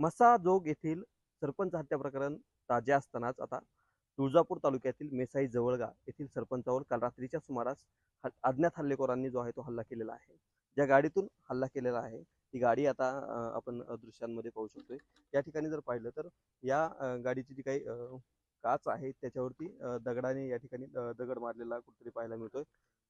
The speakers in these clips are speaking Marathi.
मसाजोग येथील सरपंच हत्या प्रकरण ताजे असतानाच आता तुळजापूर तालुक्यातील मेसाई जवळगा येथील सरपंचावर काल रात्रीच्या सुमारास अज्ञात हल्लेखोरांनी जो आहे तो हल्ला केलेला आहे. ज्या गाडीतून हल्ला केलेला आहे ती गाडी आता आपण दृश्यांमध्ये पाहू शकतोय. या ठिकाणी जर पाहिलं तर या गाडीची जी काही काच आहे त्याच्यावरती दगडाने या ठिकाणी दगड मारलेला कुठेतरी पाहायला मिळतोय.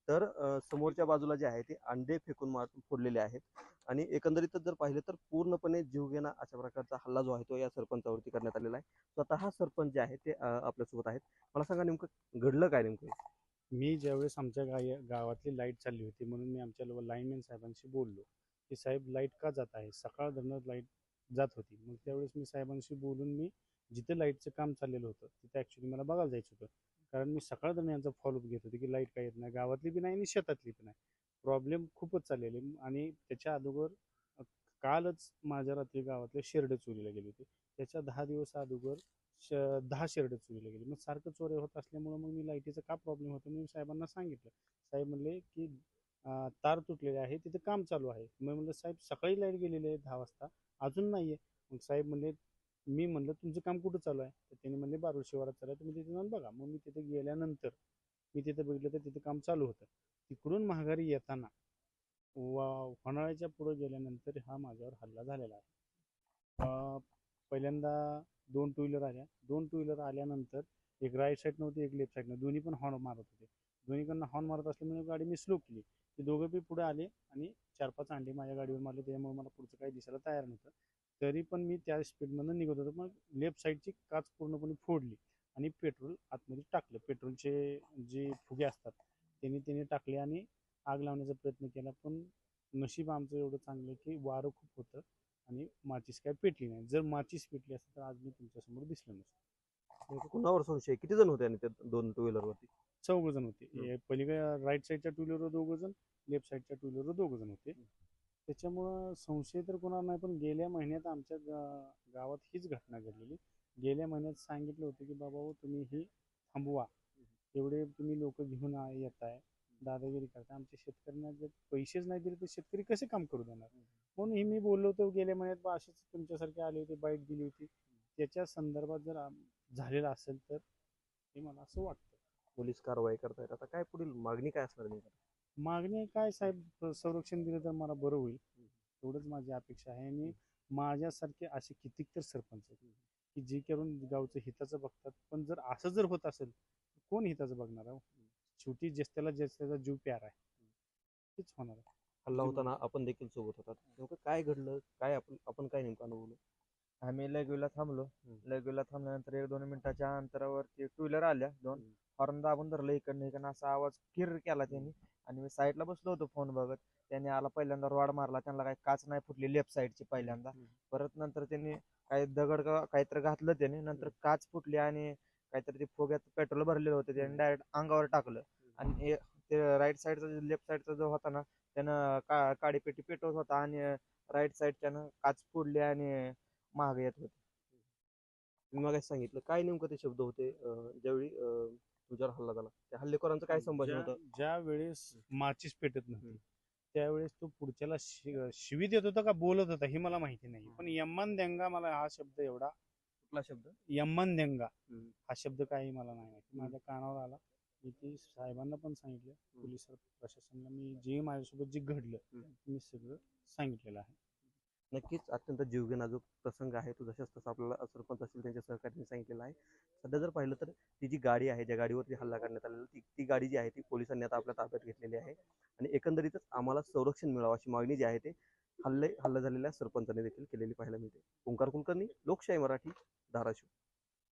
तर समोरच्या बाजूला जे आहे ते अंडे फेकून मारून फोडलेले आहेत. आणि एकंदरीतच जर पाहिलं तर पूर्णपणे जीवघेणा अशा प्रकारचा हल्ला जो आहे तो या सरपंचावरती करण्यात आलेला आहे. स्वतः सरपंच जे आहे ते आपल्यासोबत आहेत. मला सांगा नेमकं घडलं काय नेमकं? मी ज्यावेळेस आमच्या गावातली लाईट चालली होती म्हणून मी आमच्या लाईनमॅन साहेबांशी बोललो की साहेब लाईट का जात आहे, सकाळ धरणं लाईट जात होती. मग त्यावेळेस मी साहेबांशी बोलून मी जिथे लाईटचं काम चाललेलं होतं तिथे ॲक्च्युली मला बघायला जायचं होतं. कारण मी सकाळ धरणं यांचा फॉलोअप घेत होते की लाईट काय येत नाही, गावातली बी नाही आणि शेतातली पण नाही. प्रॉब्लेम खूपच चाललेले. आणि त्याच्या अगोदर कालच माझ्या रात्री गावातले शेरडे चोरीला गेले होते. त्याच्या 10 दिवस अगोदर 10 शेरडे चोरीला गेले. मग सारखं चोऱ्या होत असल्यामुळं मग मी लाईटीचा का प्रॉब्लेम होतो मी साहेबांना सांगितलं. साहेब म्हणले की तार तुटलेले आहे, तिथे काम चालू आहे. मग म्हणलं साहेब सकाळी लाईट गेलेली आहे 10 वाजता, अजून नाही आहे. मग साहेब म्हणले, मी म्हणलं तुमचं काम कुठं चालू आहे? तर त्यांनी म्हणले बारूळ शिवारात चालू आहे, तुम्ही तिथे जाऊन बघा. मग मी तिथे गेल्यानंतर मी तिथे बघितलं तर तिथे काम चालू होतं. तिकडून माघारी येताना होणाळ्याच्या पुढे गेल्यानंतर हा माझ्यावर हल्ला झालेला आहे. पहिल्यांदा 2 टू व्हीलर आल्या. 2 टू व्हीलर आल्यानंतर एक राईट साईड नव्हती, एक लेफ्ट साईड, दोन्ही पण हॉर्न मारत होते. दोन्हीकडनं हॉर्न मारत असल्यामुळे गाडी मी स्लो केली. ते दोघं बी पुढे आले आणि 4-5 अंडे माझ्या गाडीवर मारले. त्यामुळे मला पुढचं काही दिसायला तयार नव्हतं. तरी पण मी त्या स्पीडमधून निघत होतो. मग लेफ्ट साईडची काच पूर्णपणे फोडली आणि पेट्रोल आतमध्ये टाकलं. पेट्रोलचे जे फुगे असतात त्यांनी टाकले आणि आग लावण्याचा प्रयत्न केला. पण नशीब आमचं एवढं चांगलं की वारं खूप होतं आणि माचीस काय पेटली नाही. जर माचीस पेटली असती तर आज मी तुमच्यासमोर दिसलो नसतो. कुणावर संशय? किती जण होते आणि त्या 2 टू व्हीलरवरती? 4 जण होते. पलीकडे राईट साईडच्या 2 व्हीलरवर 2 जण, लेफ्ट साईडच्या 2 व्हीलरवर 2 जण होते. त्याच्यामुळं संशय तर कोणाला नाही. पण गेल्या महिन्यात आमच्या गावात हीच घटना घडलेली. गेल्या महिन्यात सांगितलं होतं की बाबा हो तुम्ही ही थांबवा, एवढे तुम्ही लोक घेऊन येत आहे, दादागिरी करता. आमच्या शेतकऱ्यांना जर पैसेच नाही दिले तर शेतकरी कसे काम करू देणार? म्हणून ही मी बोललो होतो गेल्या महिन्यात असेच तुमच्यासारखे आले होते, बाईट दिली होती. त्याच्या संदर्भात जर झालेला असेल तर हे मला असं वाटतं. पोलीस कारवाई करतायत. आता काय पुढील मागणी काय असणार नेमकं? मागणी काय साहेब, संरक्षण दिलं तर मला बरं होईल, एवढंच माझी अपेक्षा आहे. आणि माझ्यासारखे असे कितीक तर सरपंच आहेत की जे करून गावचं हिताचं बघतात. पण जर असं जर होत असेल तर कोण हिताचं बघणार आहे? शेवटी ज्याचा जीव प्यार आहे तेच होणार आहे. हल्ला होताना आपण देखील सोबत होतात. नेमकं काय घडलं? काय आपण काय नेमकं अनुभवलं? आम्ही लगवीला थांबलो. लगवीला थांबल्यानंतर 1-2 मिनिटाच्या अंतरावरती 2 व्हीलर आल्या. 2 हॉर्न दाबून धरलं इकडनं इकडनं असा आवाज किर केला त्यांनी. आणि मी साईडला बसलो होतो फोन बघत. त्यांनी आला पहिल्यांदा रॉड मारला. त्यांना काही काच नाही फुटली लेफ्ट साईडची पहिल्यांदा. परत नंतर त्यांनी काही दगड काहीतरी घातलं त्याने. नंतर काच फुटली आणि काहीतरी ते फुग्यात पेट्रोल भरलेलं होतं त्यांनी डायरेक्ट अंगावर टाकलं. आणि ते राईट साईडचा लेफ्ट साईडचा जो होता ना त्यानं काडीपेटी पेटवत होता आणि राईट साईडच्यानं काच फोडली आणि मागे येत होते. मी मगाशी सांगितलं काय नेमकं ते शब्द होते ज्यावेळी तुझ्यावर हल्ला झाला त्या हल्लेखोरांचं काय संभाषण होतं? ज्या वेळेस माचीस पेटत नव्हती त्यावेळेस तो पुढच्याला शिवी देत होता का बोलत होता हे मला माहिती नाही. पण यम्मन देंगा, मला हा शब्द एवढा, कुठला शब्द? यम्मन देंगा हा शब्द काही मला नाही माहिती. माझ्या कानावर आला. मी ती साहेबांना पण सांगितलं, पोलीस प्रशासनाला मी जे माझ्यासोबत जे घडलं मी सगळं सांगितलेलं आहे. नक्कीच अत्यंत जीवघेणा जो प्रसंग आहे तो जशाच तसा आपल्याला सरपंच असतील त्यांच्या सहकार्याने सांगितलेला आहे. सध्या जर पाहिलं तर ती जी गाडी आहे ज्या गाडीवरती हल्ला करण्यात आलेला ती गाडी जी आहे ती पोलिसांनी आता आपल्या ताब्यात घेतलेली आहे. आणि एकंदरीतच आम्हाला संरक्षण मिळावं अशी मागणी जी आहे ते हल्ला झालेल्या सरपंचाने देखील केलेली पाहायला मिळते. ओंकार कुलकर्णी, लोकशाही मराठी, धाराशिव.